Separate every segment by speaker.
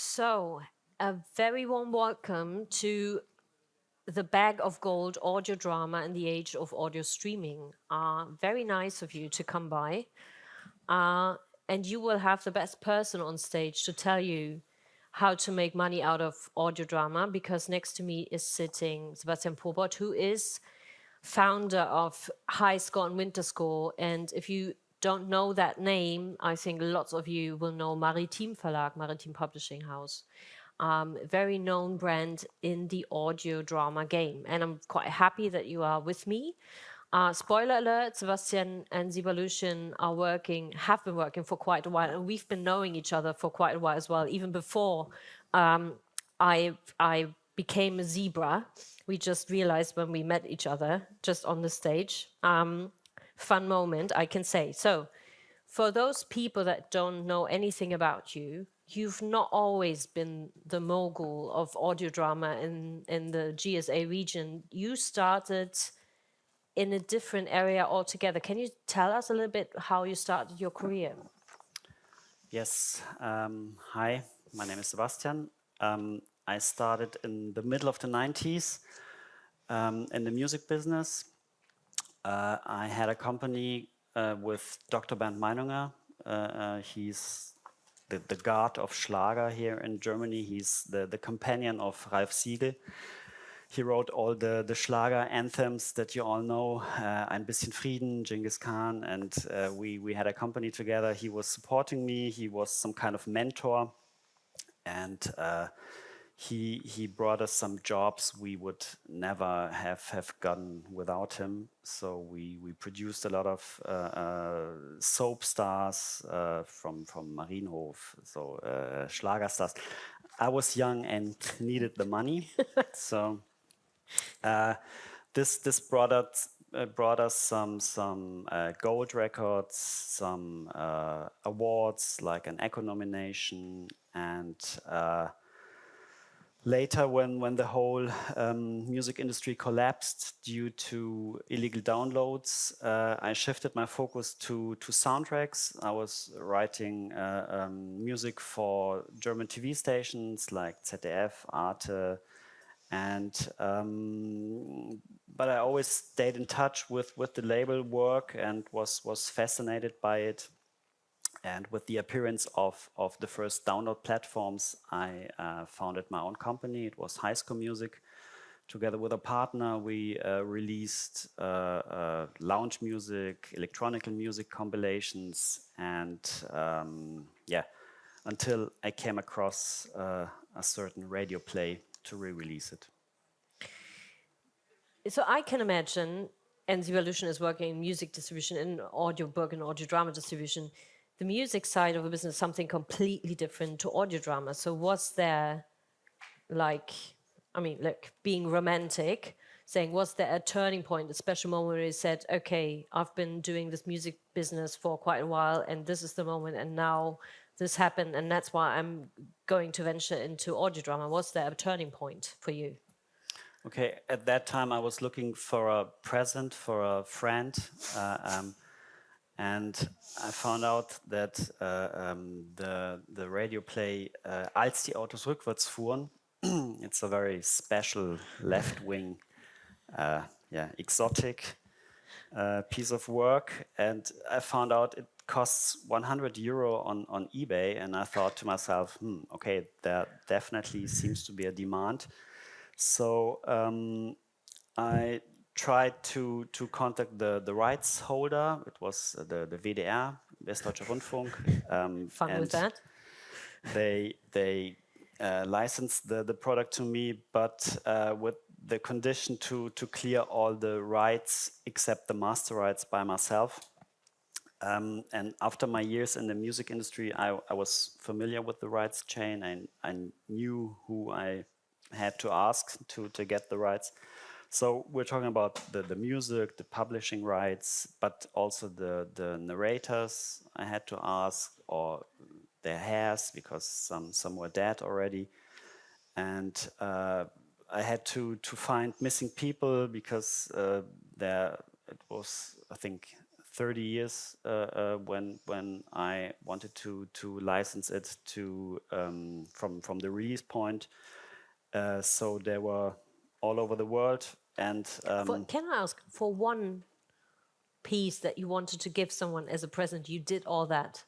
Speaker 1: So, a very warm welcome to the Bag of Gold audio drama in the age of audio streaming. Very nice of you to come by. Uh, and you will have the best person on stage to tell you how to make money out of audio drama, because next to me is sitting Sebastian Probert, who is founder of High Score and Winter Score. And if you don't know that name, I think lots of you will know Maritim Verlag, Maritim Publishing House. Very known brand in the audio drama game. And I'm quite happy that you are with me. Spoiler alert, Sebastian and Revolution have been working for quite a while, and we've been knowing each other for quite a while as well, even before I became a zebra. We just realized when we met each other, just on the stage. Fun moment, I can say. So, for those people that don't know anything about you, you've not always been the mogul of audio drama in the GSA region. You started in a different area altogether. Can you tell us a little bit how you started your career?
Speaker 2: Yes. Hi, my name is Sebastian. I started in the middle of the 90s in the music business. I had a company with Dr. Bernd Meinunger. He's the god of Schlager here in Germany. He's the companion of Ralf Siegel. He wrote all the Schlager anthems that you all know, Ein bisschen Frieden, Genghis Khan, and we had a company together. He was supporting me. He was some kind of mentor, and he brought us some jobs we would never have gotten without him. So we produced a lot of soap stars from Marienhof, so Schlager stars. I was young and needed the money, so. This brought us some gold records, some awards like an Echo nomination, and later when the whole music industry collapsed due to illegal downloads, I shifted my focus to soundtracks. I was writing music for German TV stations like ZDF, Arte. But I always stayed in touch with the label work and was fascinated by it. And with the appearance of the first download platforms, I founded my own company. It was High School Music. Together with a partner, we released lounge music, electronic music compilations, and until I came across a certain radio play to re-release it.
Speaker 1: So I can imagine, and Revolution is working in music distribution, in audiobook and audio drama distribution, the music side of the business is something completely different to audio drama. So was there, being romantic, saying, was there a turning point, a special moment where you said, okay, I've been doing this music business for quite a while, and this is the moment, and now this happened, and that's why I'm going to venture into audio drama. Was there a turning point for you?
Speaker 2: Okay, at that time I was looking for a present for a friend, and I found out that the radio play Als die Autos rückwärts fuhren, it's a very special left-wing, exotic piece of work, and I found out it costs 100 euro on eBay, and I thought to myself, okay, there definitely seems to be a demand. So I tried to contact the rights holder. It was the WDR, Westdeutscher Rundfunk.
Speaker 1: Fun with that.
Speaker 2: They licensed the product to me, but with the condition to clear all the rights except the master rights by myself. And after my years in the music industry, I was familiar with the rights chain, and I knew who I had to ask to get the rights. So we're talking about the music, the publishing rights, but also the narrators I had to ask, or their hairs, because some were dead already. And I had to find missing people, because it was, I think, 30 years when I wanted to license it to from the release point. So they were all over the world, and
Speaker 1: Can I ask, for one piece that you wanted to give someone as a present, you did all that?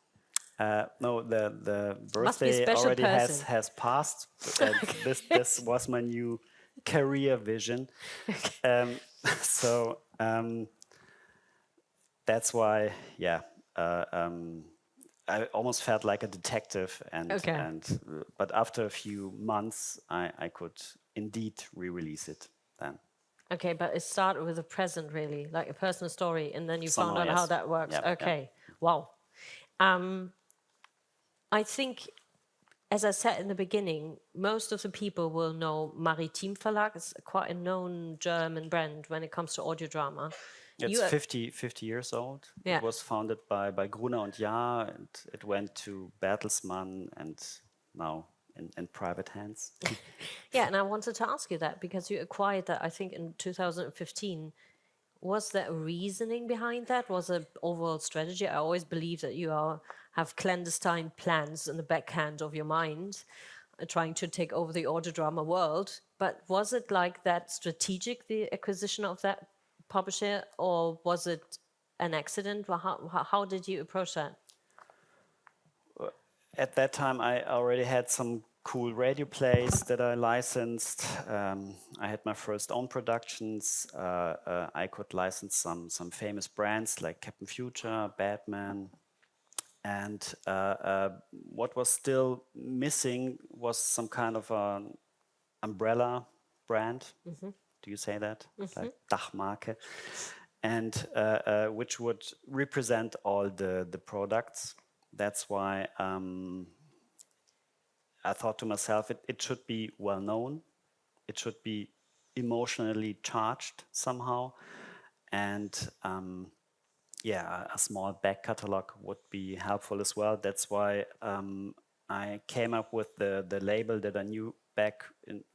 Speaker 2: no, the
Speaker 1: Must be a
Speaker 2: birthday
Speaker 1: special
Speaker 2: already
Speaker 1: person.
Speaker 2: has passed, and this was my new career vision. Um, so that's why, yeah. I almost felt like a detective,
Speaker 1: Okay.
Speaker 2: but after a few months, I could indeed re-release it then.
Speaker 1: Okay, but it started with a present, really, like a personal story, and then you found
Speaker 2: Somehow,
Speaker 1: out how
Speaker 2: yes.
Speaker 1: that works.
Speaker 2: Yeah, yeah.
Speaker 1: Okay, wow. I think, as I said in the beginning, most of the people will know Maritim Verlag. It's quite a known German brand when it comes to audio drama.
Speaker 2: It's
Speaker 1: You,
Speaker 2: 50 years old. It
Speaker 1: yeah,
Speaker 2: was founded by Gruner und Jahr, and it went to Bertelsmann and now in private hands.
Speaker 1: yeah, and I wanted to ask you that because you acquired that, I think, in 2015. Was there a reasoning behind that? Was it overall strategy? I always believe that have clandestine plans in the backhand of your mind, trying to take over the audio drama world. But was it like that strategic, the acquisition of that publisher, or was it an accident? Well, how did you approach that?
Speaker 2: At that time, I already had some cool radio plays that I licensed. I had my first own productions. I could license some famous brands like Captain Future, Batman. And what was still missing was some kind of an umbrella brand. Do you say that? Like Dachmarke. And which would represent all the products. That's why I thought to myself, it should be well known. It should be emotionally charged somehow. And yeah, a small back catalog would be helpful as well. That's why I came up with the label that I knew back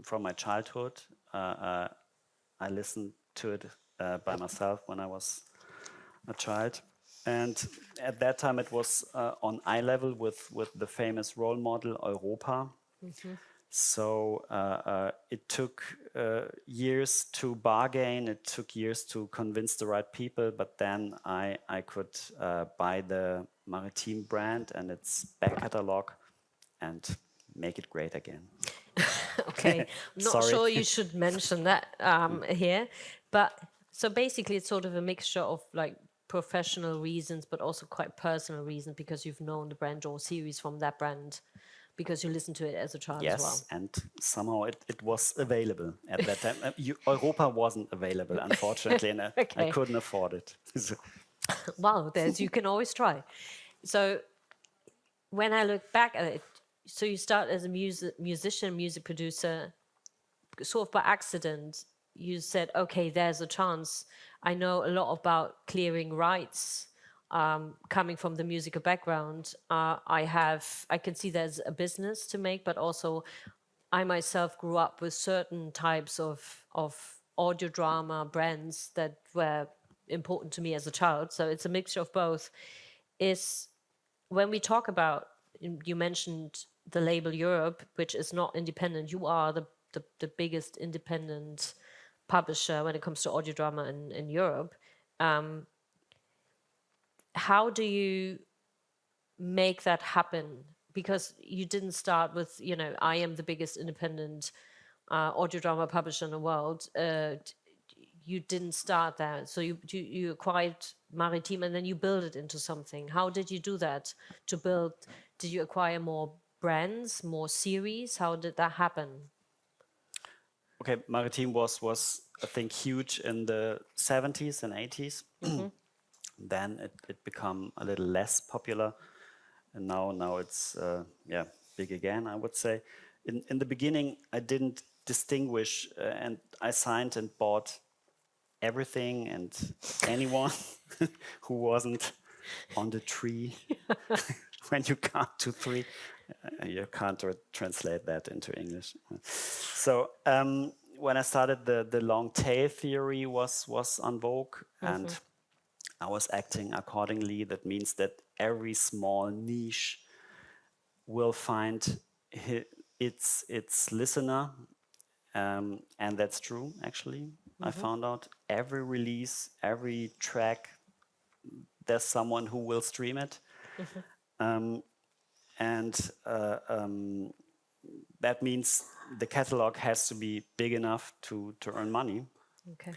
Speaker 2: from my childhood. I listened to it by myself when I was a child. And at that time, it was on eye level with the famous role model Europa. So it took years to bargain. It took years to convince the right people. But then I could buy the Maritim brand and its back catalog and make it great again.
Speaker 1: Okay, I'm not
Speaker 2: Sorry.
Speaker 1: sure you should mention that here, but so basically it's sort of a mixture of like professional reasons, but also quite personal reasons because you've known the brand or series from that brand because you listened to it as a child as well.
Speaker 2: Yes, and somehow it was available at that time. Europa wasn't available, unfortunately, and I
Speaker 1: Okay.
Speaker 2: couldn't afford it.
Speaker 1: Wow, there's you can always try. So when I look back at it, so you start as a musician, music producer, sort of by accident. You said, okay, there's a chance. I know a lot about clearing rights. Coming from the musical background, I can see there's a business to make, but also I myself grew up with certain types of audio drama brands that were important to me as a child. So it's a mixture of both. Is when we talk about, you mentioned the label Europe, which is not independent. You are the biggest independent publisher when it comes to audio drama in Europe. How do you make that happen? Because you didn't start with, I am the biggest independent audio drama publisher in the world. You didn't start there. So you acquired Maritim and then you build it into something. How did you do that to build? Did you acquire more brands, more series? How did that happen?
Speaker 2: Okay, Maritim was I think huge in the 70s and 80s. Then it became a little less popular, and now it's yeah, big again, I would say. In the beginning, I didn't distinguish, and I signed and bought everything and anyone who wasn't on the tree. When you count to three, you can't translate that into English. So when I started, the long tail theory was on vogue, and I was acting accordingly. That means that every small niche will find its listener, and that's true. Actually, I found out every release, every track, there's someone who will stream it, and that means the catalog has to be big enough to earn money.
Speaker 1: Okay.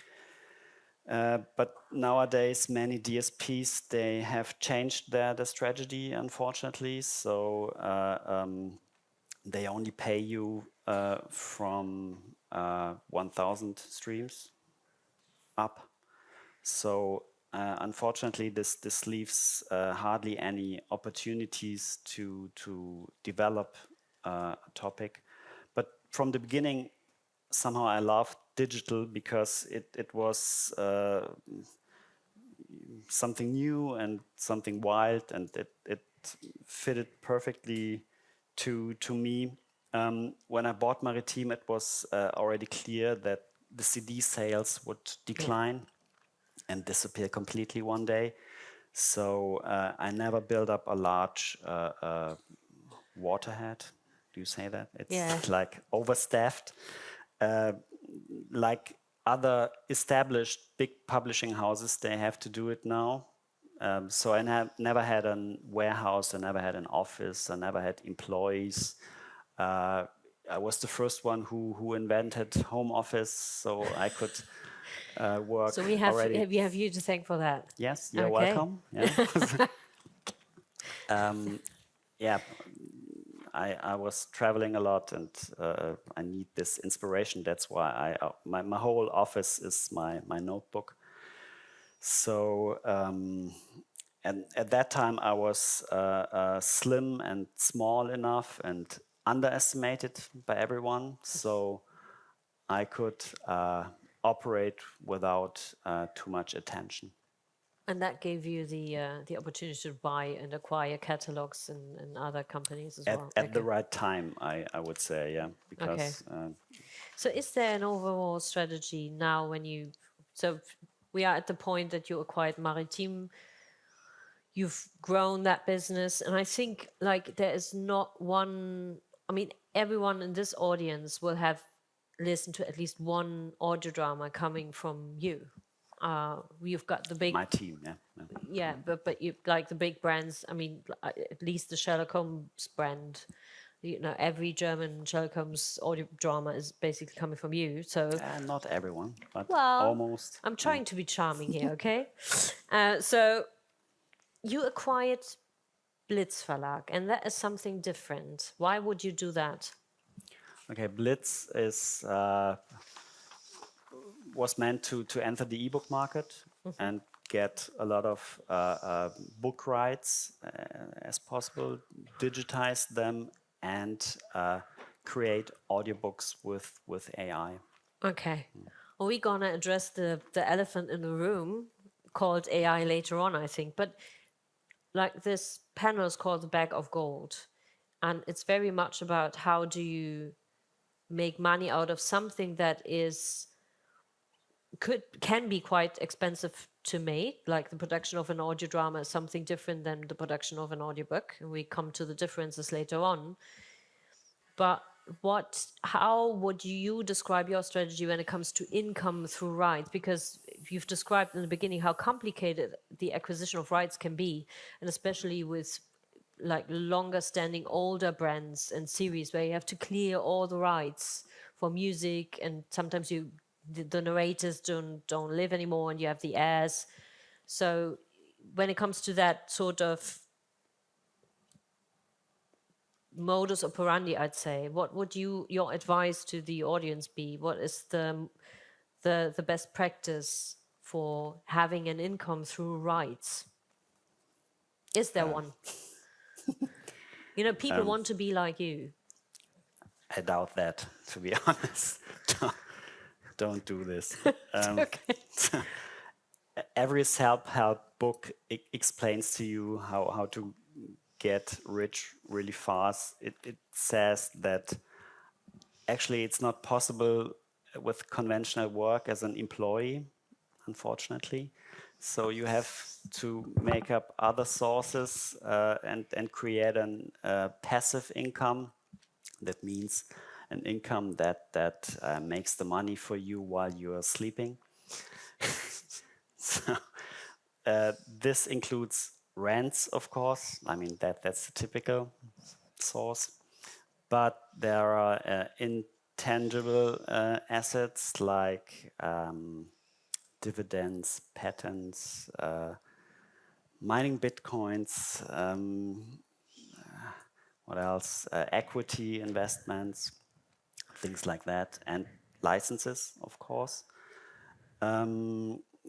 Speaker 2: But nowadays, many DSPs, they have changed their strategy, unfortunately. So they only pay you from 1,000 streams up. So unfortunately, this leaves hardly any opportunities to develop a topic. But from the beginning, somehow I loved digital because it was something new and something wild, and it fitted perfectly to me. When I bought Maritim, it was already clear that the CD sales would decline and disappear completely one day. So I never built up a large waterhead. Do you say that? It's
Speaker 1: Yeah.
Speaker 2: like overstaffed. Like other established big publishing houses, they have to do it now. So I never had a warehouse, I never had an office, I never had employees. I was the first one who invented home office, so I could work
Speaker 1: So we
Speaker 2: already.
Speaker 1: have you to thank for that.
Speaker 2: Yes, you're
Speaker 1: Okay.
Speaker 2: welcome. Yeah. Yeah, I was traveling a lot, and I need this inspiration. That's why my whole office is my notebook. So and at that time I was slim and small enough and underestimated by everyone. So I could operate without too much attention.
Speaker 1: And that gave you the opportunity to buy and acquire catalogs and other companies as well.
Speaker 2: At the right time, I would say, yeah,
Speaker 1: Okay.
Speaker 2: because
Speaker 1: So is there an overall strategy now when you, so we are at the point that you acquired Maritim, you've grown that business, and I think like there is not one, I mean, everyone in this audience will have listened to at least one audio drama coming from you. You've got the big,
Speaker 2: my team, yeah.
Speaker 1: yeah, but you like the big brands. I mean, at least the Sherlock Holmes brand. You know, every German Sherlock Holmes audio drama is basically coming from you. So,
Speaker 2: Not everyone, but
Speaker 1: well,
Speaker 2: almost.
Speaker 1: I'm trying to be charming here, okay? So you acquired Blitz Verlag, and that is something different. Why would you do that?
Speaker 2: Okay, Blitz was meant to enter the ebook market and get a lot of book rights as possible, digitize them, and create audiobooks with AI.
Speaker 1: Okay. Well, we're gonna address the elephant in the room called AI later on, I think. But like this panel is called the Bag of Gold, and it's very much about how do you make money out of something that can be quite expensive to make. Like the production of an audio drama is something different than the production of an audiobook, and we come to the differences later on. But how would you describe your strategy when it comes to income through rights? Because you've described in the beginning how complicated the acquisition of rights can be, and especially with like longer standing older brands and series where you have to clear all the rights for music, and sometimes the narrators don't live anymore and you have the heirs. So when it comes to that sort of modus operandi, I'd say, what would your advice to the audience be? What is the best practice for having an income through rights? Is there one? You know, people want to be like you.
Speaker 2: I doubt that, to be honest. Don't do this.
Speaker 1: Okay.
Speaker 2: Every self-help book explains to you how to get rich really fast. It says that actually it's not possible with conventional work as an employee, unfortunately. So you have to make up other sources and create a passive income. That means an income that makes the money for you while you are sleeping. So this includes rents, of course. I mean that's the typical source. But there are intangible assets like dividends, patents, mining bitcoins, what else? Equity investments, things like that, and licenses, of course.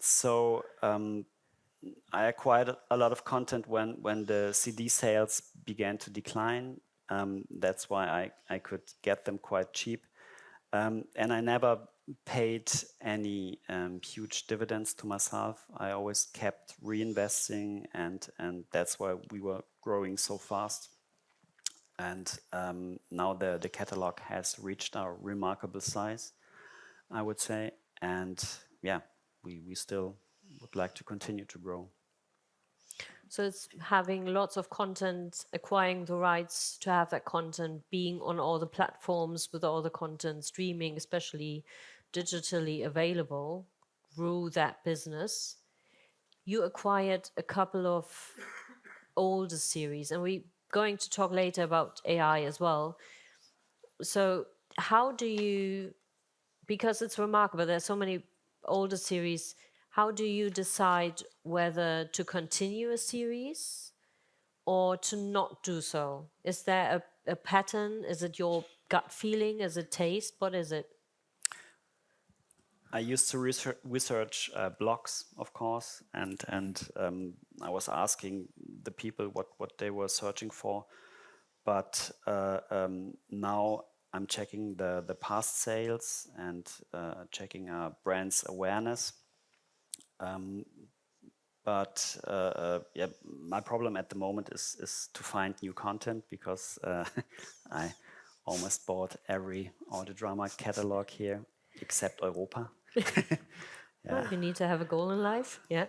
Speaker 2: So I acquired a lot of content when the CD sales began to decline. That's why I could get them quite cheap. And I never paid any huge dividends to myself. I always kept reinvesting, and that's why we were growing so fast. And now the catalog has reached our remarkable size, I would say. And yeah, we still would like to continue to grow.
Speaker 1: So it's having lots of content, acquiring the rights to have that content, being on all the platforms with all the content, streaming, especially digitally available, grew that business. You acquired a couple of older series, and we're going to talk later about AI as well. So how do you, because it's remarkable, there's so many older series, how do you decide whether to continue a series or to not do so? Is there a pattern? Is it your gut feeling? Is it taste? What is it?
Speaker 2: I used to research blogs, of course, and I was asking the people what they were searching for. But now I'm checking the past sales and checking brand's awareness. But yeah, my problem at the moment is to find new content because I almost bought every audio drama catalog here except Europa.
Speaker 1: Well, you need to have a goal in life. Yeah.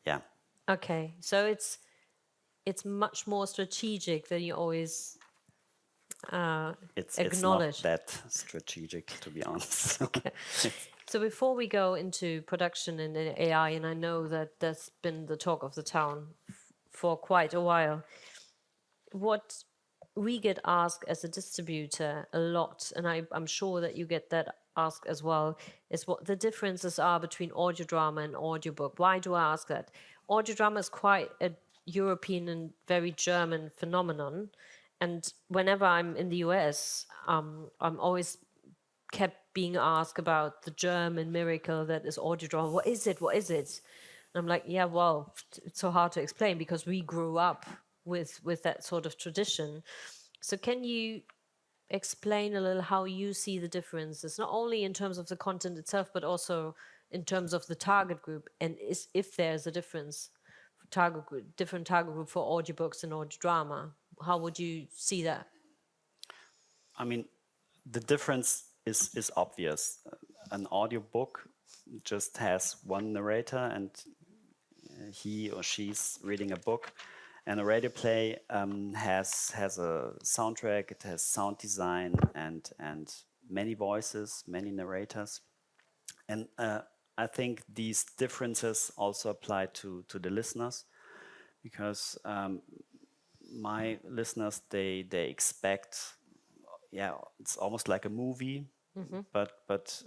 Speaker 2: Yeah,
Speaker 1: Okay. So it's much more strategic than you always
Speaker 2: it's not
Speaker 1: acknowledge.
Speaker 2: that strategic, to be honest.
Speaker 1: So before we go into production and AI, and I know that that's been the talk of the town for quite a while, what we get asked as a distributor a lot, and I'm sure that you get that asked as well, is what the differences are between audio drama and audiobook. Why do I ask that? Audio drama is quite a European and very German phenomenon. And whenever I'm in the US, I'm always kept being asked about the German miracle that is audio drama. What is it? What is it? And I'm like, yeah, well, it's so hard to explain because we grew up with that sort of tradition. So can you explain a little how you see the differences, not only in terms of the content itself, but also in terms of the target group, and if there's a difference, target group, different target group for audiobooks and audio drama? How would you see that?
Speaker 2: I mean, the difference is obvious. An audiobook just has one narrator and he or she's reading a book. And a radio play has a soundtrack, it has sound design and many voices, many narrators. And I think these differences also apply to the listeners because my listeners, they expect, yeah, it's almost like a movie, but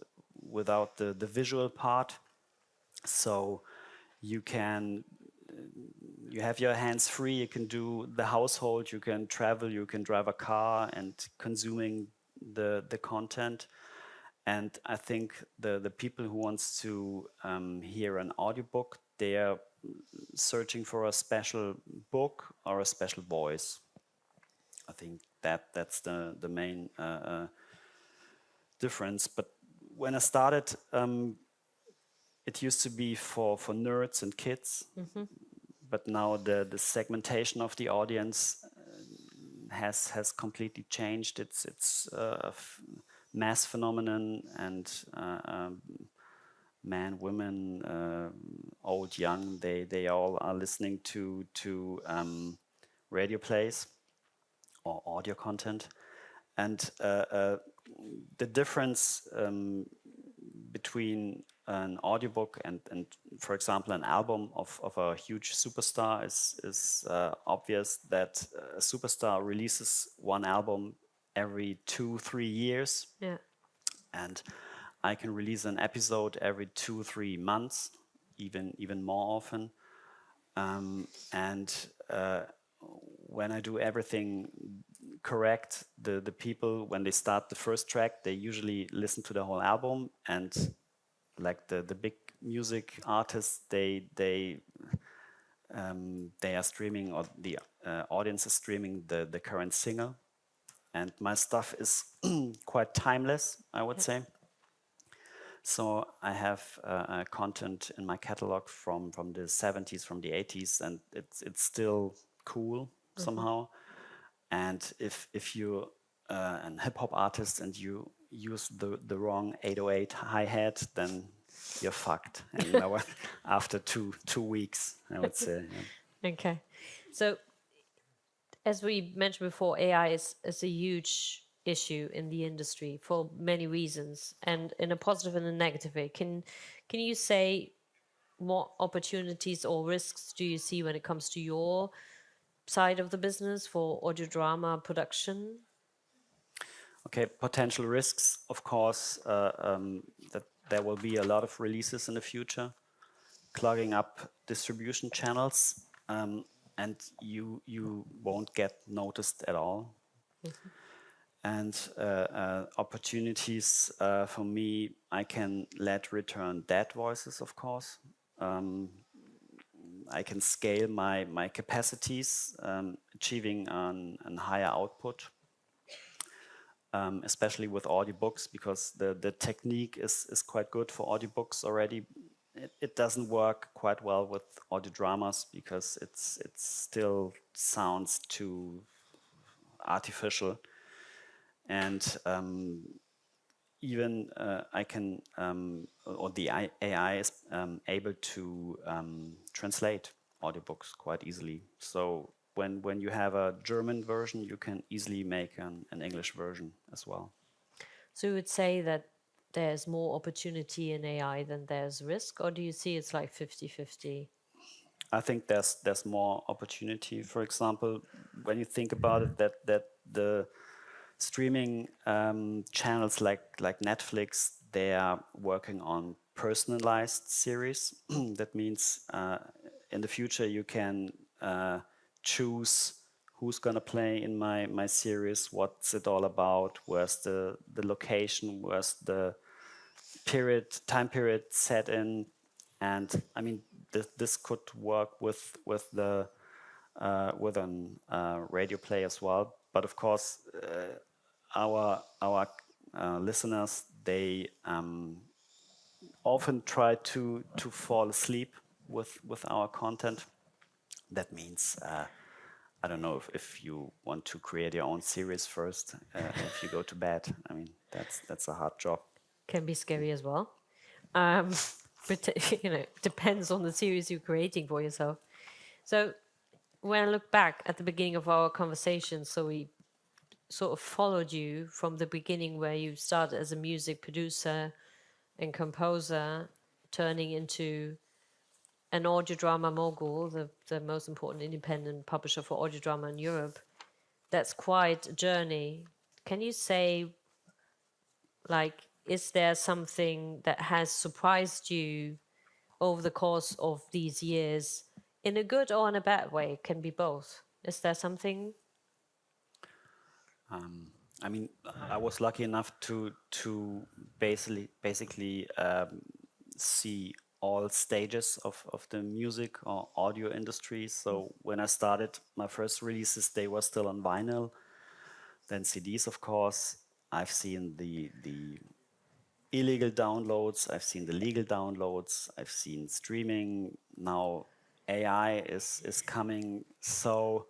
Speaker 2: without the visual part. So you can you have your hands free, you can do the household, you can travel, you can drive a car and consuming the content. And I think the people who wants to hear an audiobook, they are searching for a special book or a special voice. I think that's the main difference. But when I started, it used to be for nerds and kids, but now the segmentation of the audience has completely changed. It's a mass phenomenon, and men, women, old, young, they all are listening to radio plays or audio content. And the difference between an audiobook and, for example, an album of a huge superstar is obvious that a superstar releases one album every 2-3 years,
Speaker 1: Yeah.
Speaker 2: and I can release an episode every 2-3 months, even more often. And when I do everything correct, the people, when they start the first track, they usually listen to the whole album. And like the big music artists, they are streaming, or the audience is streaming the current single. And my stuff is quite timeless, I would
Speaker 1: Yeah.
Speaker 2: say. So I have content in my catalog from the 70s, from the 80s, and it's still cool somehow. And if you're an hip hop artist and you use the wrong 808 hi hat, then you're fucked. And you know what? After two weeks, I would say. Yeah.
Speaker 1: Okay. So, as we mentioned before, AI is a huge issue in the industry for many reasons, and in a positive and a negative way. Can you say what opportunities or risks do you see when it comes to your side of the business for audio drama production?
Speaker 2: Okay, potential risks, of course, that there will be a lot of releases in the future, clogging up distribution channels, and you won't get noticed at all. And opportunities for me, I can let return dead voices, of course. I can scale my capacities, achieving an higher output, especially with audiobooks, because the technique is quite good for audiobooks already. It doesn't work quite well with audio dramas because it still sounds too artificial. And even I can, or the AI is able to translate audiobooks quite easily. So when you have a German version, you can easily make an English version as well.
Speaker 1: So you would say that there's more opportunity in AI than there's risk, or do you see it's like 50-50?
Speaker 2: I think there's more opportunity. For example, when you think about it, that the streaming channels like Netflix, they are working on personalized series. That means in the future you can choose who's gonna play in my series, what's it all about, where's the location, where's the time period set in. And I mean, this could work with the with an radio play as well. But of course, our listeners, they often try to fall asleep with our content. That means I don't know if you want to create your own series first. If you go to bed, I mean that's a hard job.
Speaker 1: Can be scary as well. Um, but depends on the series you're creating for yourself. So when I look back at the beginning of our conversation, so we sort of followed you from the beginning where you started as a music producer and composer, turning into an audio drama mogul, the most important independent publisher for audio drama in Europe. That's quite a journey. Can you say, like, is there something that has surprised you over the course of these years in a good or in a bad way? It can be both. Is there something?
Speaker 2: I mean, I was lucky enough to basically see all stages of the music or audio industry. So when I started, my first releases, they were still on vinyl, then CDs, of course. I've seen the illegal downloads, I've seen the legal downloads, I've seen streaming. Now AI is coming. So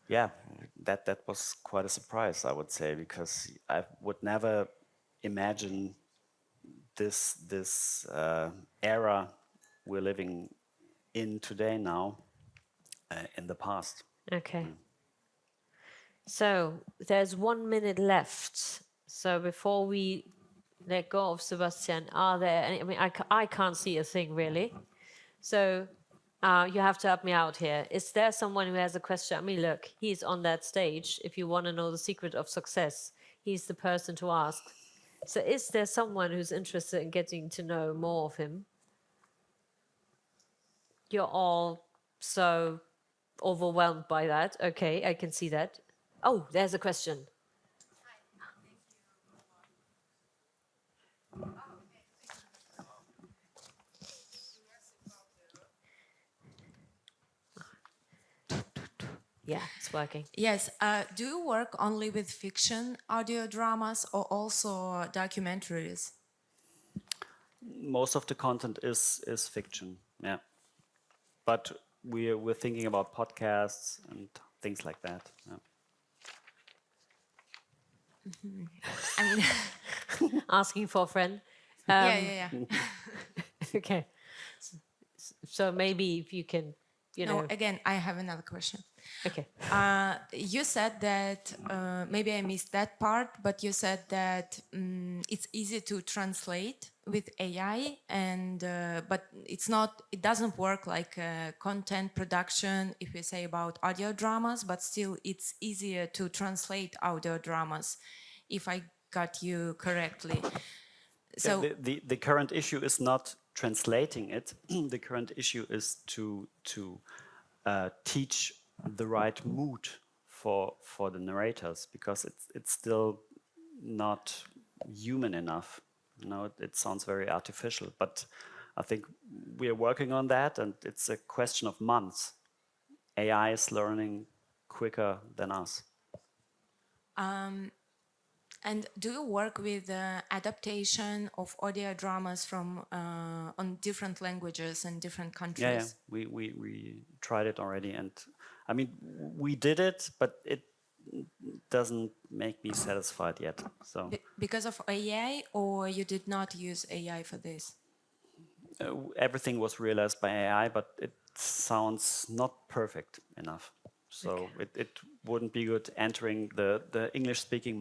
Speaker 2: yeah, that was quite a surprise, I would say, because I would never imagine this era we're living in today now in the past.
Speaker 1: Okay. So there's 1 minute left. So before we let go of Sebastian, are there any, I mean, I can't see a thing really. So you have to help me out here. Is there someone who has a question? I mean, look, he's on that stage. If you want to know the secret of success, he's the person to ask. So is there someone who's interested in getting to know more of him? You're all so overwhelmed by that. Okay, I can see that. Oh, there's a question. Yeah, it's working.
Speaker 3: Yes. Do you work only with fiction audio dramas or also documentaries?
Speaker 2: Most of the content is fiction, yeah. But we're thinking about podcasts and things like that. Yeah.
Speaker 3: I mean,
Speaker 1: Asking for a friend.
Speaker 3: yeah.
Speaker 1: Okay. So maybe if you can, you
Speaker 3: No,
Speaker 1: know.
Speaker 3: again, I have another question.
Speaker 1: Okay.
Speaker 3: You said that maybe I missed that part, but you said that it's easy to translate with AI, and but it's not. It doesn't work like content production. If we say about audio dramas, but still, it's easier to translate audio dramas. If I got you correctly. So
Speaker 2: The current issue is not translating it. The current issue is to teach the right mood for the narrators, because it's still not human enough. You know, it sounds very artificial, but I think we are working on that, and it's a question of months. AI is learning quicker than us.
Speaker 3: And do you work with adaptation of audio dramas from on different languages and different countries?
Speaker 2: Yeah. We tried it already, and I mean, we did it, but it doesn't make me satisfied yet. So
Speaker 3: Because of AI, or you did not use AI for this?
Speaker 2: everything was realized by AI, but it sounds not perfect enough. So it wouldn't be good entering the English-speaking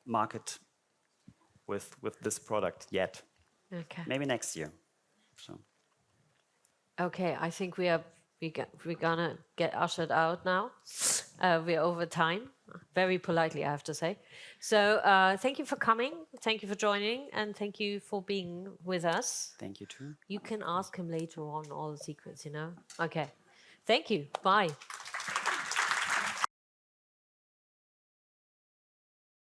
Speaker 2: market with this product yet.
Speaker 1: Okay.
Speaker 2: Maybe next year. So.
Speaker 1: Okay, I think we're gonna get ushered out now. We're over time, very politely, I have to say. So thank you for coming, thank you for joining, and thank you for being with us.
Speaker 2: Thank you too.
Speaker 1: You can ask him later on all the secrets, you know? Okay. Thank you. Bye.